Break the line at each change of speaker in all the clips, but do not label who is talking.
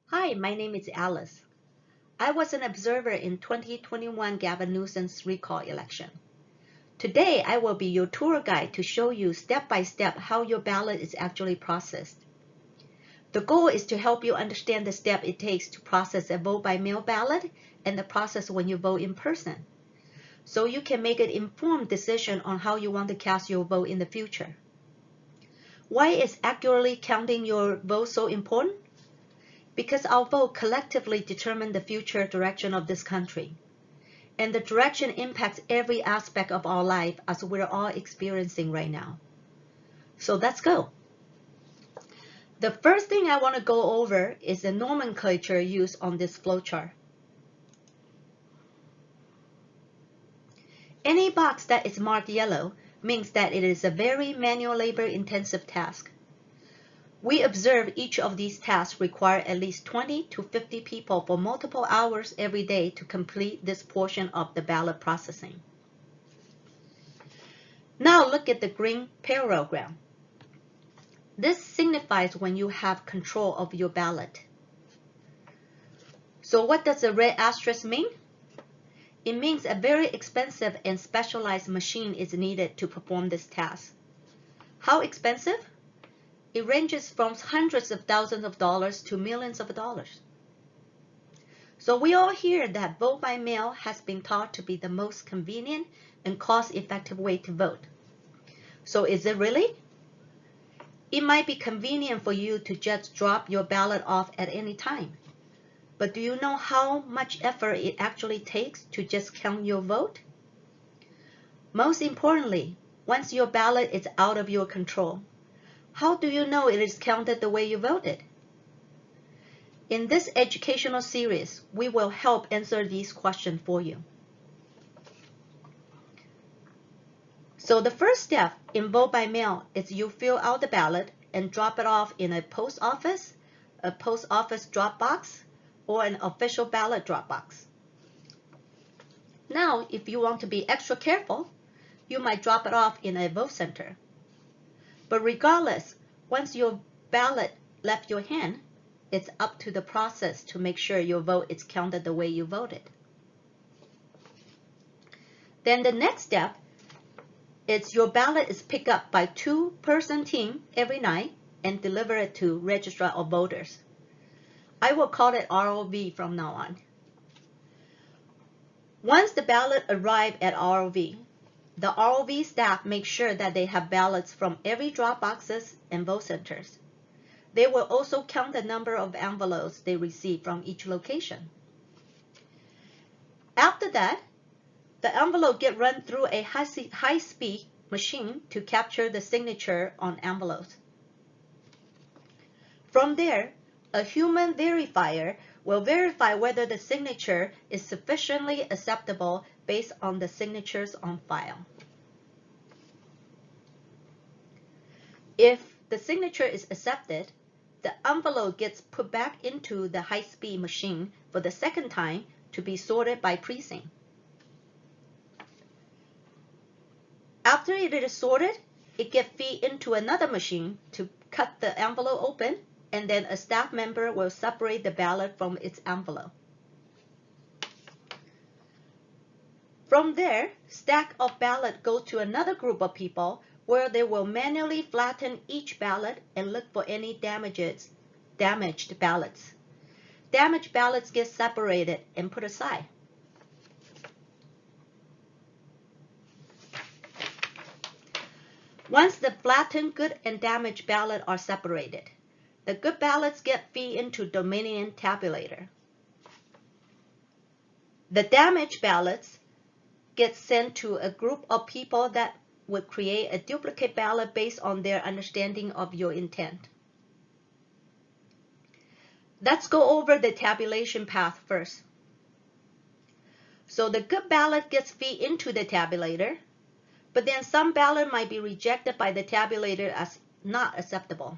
Hi, my name is Alice. I was an observer in 2021 Gavin Newsom's recall election. Today, I will be your tour guide to show you step by step how your ballot is actually processed. The goal is to help you understand the step it takes to process a vote-by-mail ballot and the process when you vote in person, so you can make an informed decision on how you want to cast your vote in the future. Why is accurately counting your vote so important? Because our vote collectively determine the future direction of this country. And the direction impacts every aspect of our life as we're all experiencing right now. So let's go. The first thing I want to go over is the nomenclature used on this flowchart. Any box that is marked yellow means that it is a very manual labor-intensive task. We observe each of these tasks require at least 20 to 50 people for multiple hours every day to complete this portion of the ballot processing. Now look at the green parallelogram. This signifies when you have control of your ballot. So what does the red asterisk mean? It means a very expensive and specialized machine is needed to perform this task. How expensive? It ranges from hundreds of thousands of dollars to millions of dollars. So we all hear that vote by mail has been thought to be the most convenient and cost-effective way to vote. So is it really? It might be convenient for you to just drop your ballot off at any time. But do you know how much effort it actually takes to just count your vote? Most importantly, once your ballot is out of your control, how do you know it is counted the way you voted? In this educational series, we will help answer these questions for you. So the first step in vote by mail is you fill out the ballot and drop it off in a post office drop box, or an official ballot drop box. Now, if you want to be extra careful, you might drop it off in a vote center. But regardless, once your ballot left your hand, it's up to the process to make sure your vote is counted the way you voted. Then the next step is your ballot is picked up by a two-person team every night and delivered to Registrar of Voters. I will call it ROV from now on. Once the ballot arrives at ROV, the ROV staff makes sure that they have ballots from every drop boxes and vote centers. They will also count the number of envelopes they receive from each location. After that, the envelope gets run through a high-speed machine to capture the signature on envelopes. From there, a human verifier will verify whether the signature is sufficiently acceptable based on the signatures on file. If the signature is accepted, the envelope gets put back into the high-speed machine for the second time to be sorted by precinct. After it is sorted, it gets fed into another machine to cut the envelope open, and then a staff member will separate the ballot from its envelope. From there, stack of ballot go to another group of people where they will manually flatten each ballot and look for any damaged ballots. Damaged ballots get separated and put aside. Once the flattened good and damaged ballot are separated, the good ballots get fed into Dominion tabulator. The damaged ballots get sent to a group of people that would create a duplicate ballot based on their understanding of your intent. Let's go over the tabulation path first. So the good ballot gets fed into the tabulator, but then some ballot might be rejected by the tabulator as not acceptable.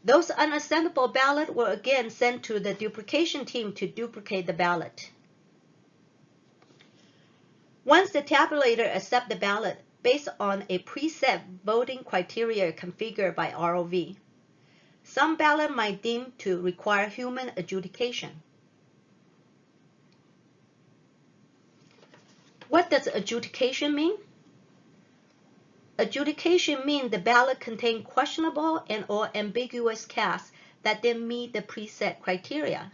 Those unacceptable ballots were again sent to the duplication team to duplicate the ballot. Once the tabulator accepts the ballot based on a preset voting criteria configured by ROV, Some ballot might deem to require human adjudication. What does adjudication mean? Adjudication means the ballot contains questionable and or ambiguous casts that didn't meet the preset criteria.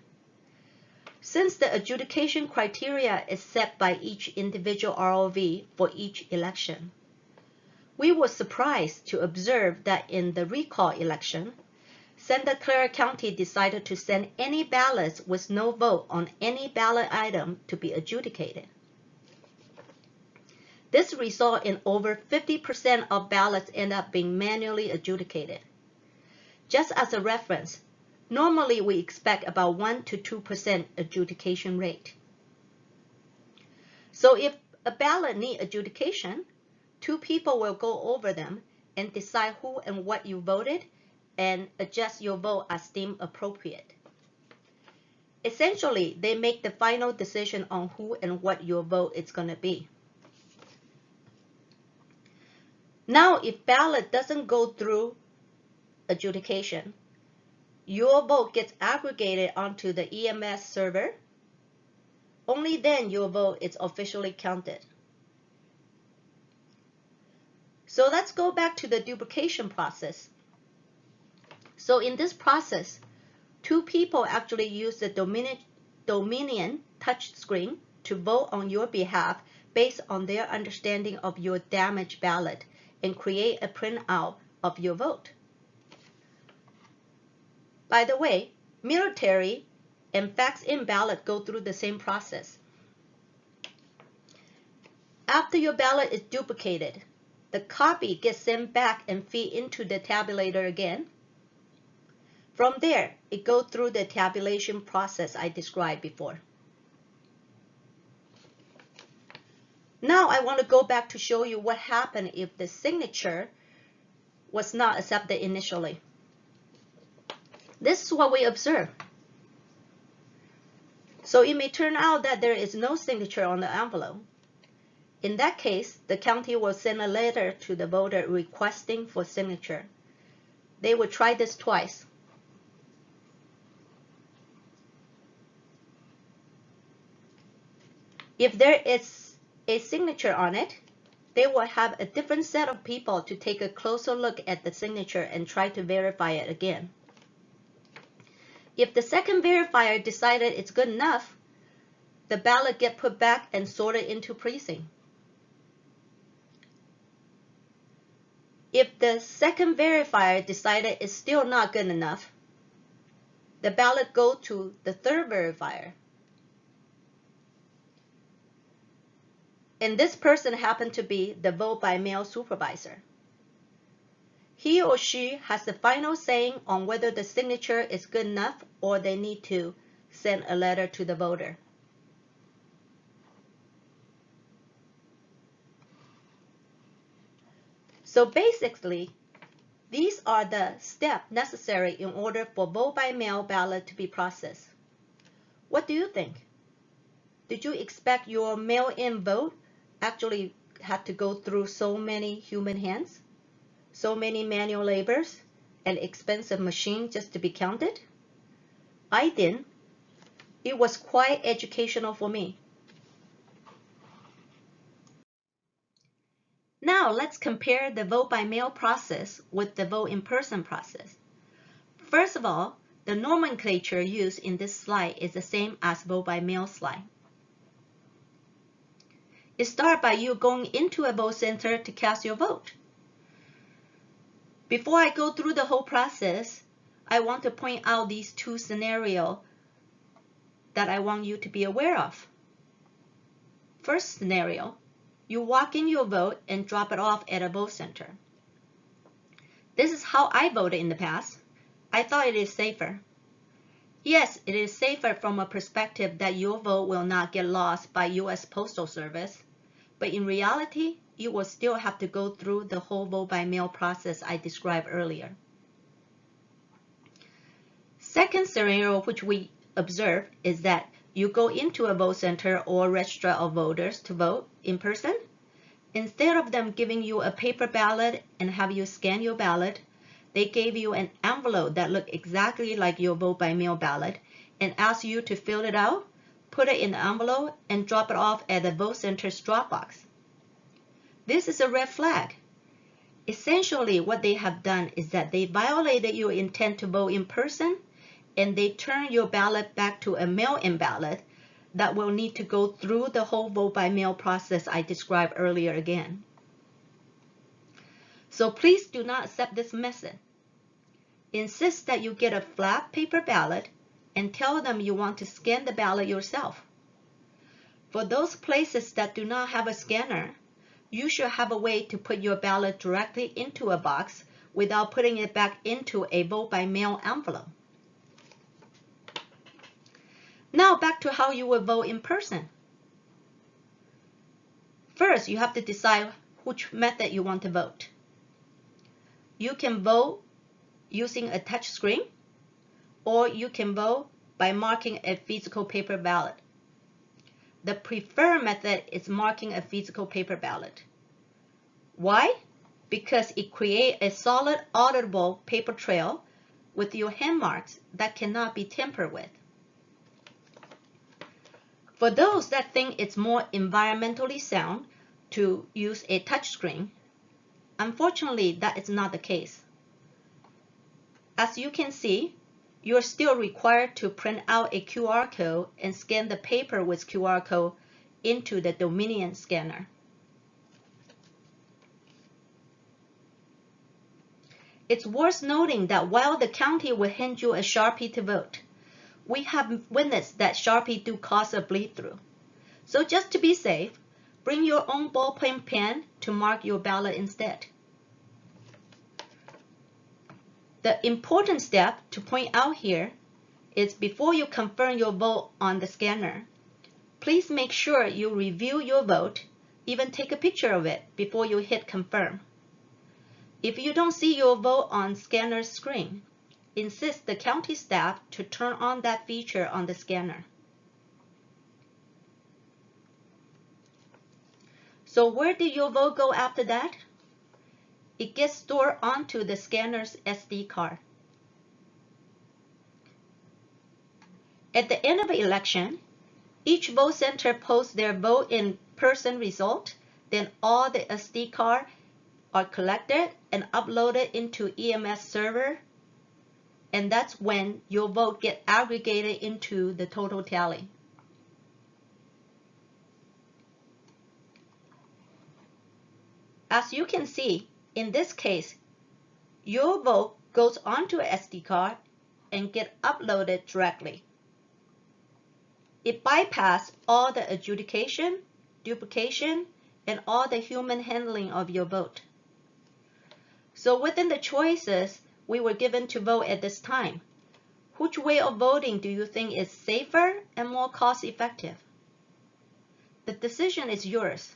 Since the adjudication criteria is set by each individual ROV for each election, we were surprised to observe that in the recall election, Santa Clara County decided to send any ballots with no vote on any ballot item to be adjudicated. This resulted in over 50% of ballots end up being manually adjudicated. Just as a reference, normally we expect about 1 to 2% adjudication rate. So if a ballot needs adjudication, 2 people will go over them and decide who and what you voted and adjust your vote as deemed appropriate. Essentially, they make the final decision on who and what your vote is going to be. Now, if ballot doesn't go through adjudication, your vote gets aggregated onto the EMS server. Only then your vote is officially counted. So let's go back to the duplication process. So in this process, 2 people actually use the Dominion touchscreen to vote on your behalf based on their understanding of your damaged ballot and create a printout of your vote. By the way, military and fax-in ballot go through the same process. After your ballot is duplicated, the copy gets sent back and feed into the tabulator again. From there, it goes through the tabulation process I described before. Now I want to go back to show you what happened if the signature was not accepted initially. This is what we observe. So it may turn out that there is no signature on the envelope. In that case, the county will send a letter to the voter requesting for signature. They will try this twice. If there is a signature on it, they will have a different set of people to take a closer look at the signature and try to verify it again. If the second verifier decided it's good enough, the ballot gets put back and sorted into precinct. If the second verifier decided it's still not good enough, the ballot goes to the third verifier. And this person happened to be the vote by mail supervisor. He or she has the final say on whether the signature is good enough or they need to send a letter to the voter. So basically, these are the steps necessary in order for vote by mail ballot to be processed. What do you think? Did you expect your mail-in vote actually had to go through so many human hands? So many manual labors and expensive machine just to be counted? I didn't. It was quite educational for me. Now let's compare the vote by mail process with the vote in person process. First of all, the nomenclature used in this slide is the same as vote by mail slide. It starts by you going into a vote center to cast your vote. Before I go through the whole process, I want to point out these 2 scenarios that I want you to be aware of. First scenario, you walk in your vote and drop it off at a vote center. This is how I voted in the past. I thought it is safer. Yes, it is safer from a perspective that your vote will not get lost by U.S. Postal Service, but in reality, you will still have to go through the whole vote by mail process I described earlier. Second scenario which we observe is that you go into a vote center or Registrar of Voters to vote in person. Instead of them giving you a paper ballot and have you scan your ballot, they gave you an envelope that looked exactly like your vote by mail ballot and asked you to fill it out, put it in the envelope, and drop it off at the vote center's drop box. This is a red flag. Essentially, what they have done is that they violated your intent to vote in person, and they turn your ballot back to a mail-in ballot that will need to go through the whole vote by mail process I described earlier again. So please do not accept this method. Insist that you get a flat paper ballot and tell them you want to scan the ballot yourself. For those places that do not have a scanner, you should have a way to put your ballot directly into a box without putting it back into a vote by mail envelope. Now back to how you will vote in person. First, you have to decide which method you want to vote. You can vote using a touch screen, or you can vote by marking a physical paper ballot. The preferred method is marking a physical paper ballot. Why? Because it creates a solid, auditable paper trail with your hand marks that cannot be tampered with. For those that think it's more environmentally sound to use a touchscreen, unfortunately, that is not the case. As you can see, you're still required to print out a QR code and scan the paper with QR code into the Dominion scanner. It's worth noting that while the county will hand you a Sharpie to vote, we have witnessed that Sharpie do cause a bleed-through. So just to be safe, bring your own ballpoint pen to mark your ballot instead. The important step to point out here is before you confirm your vote on the scanner, please make sure you review your vote, even take a picture of it before you hit confirm. If you don't see your vote on scanner's screen, insist the county staff to turn on that feature on the scanner. So where did your vote go after that? It gets stored onto the scanner's SD card. At the end of the election, each vote center posts their vote in person result, then all the SD cards are collected and uploaded into EMS server, and that's when your vote gets aggregated into the total tally. As you can see, in this case, your vote goes onto an SD card and gets uploaded directly. It bypasses all the adjudication, duplication, and all the human handling of your vote. So within the choices we were given to vote at this time, which way of voting do you think is safer and more cost-effective? The decision is yours.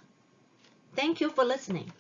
Thank you for listening.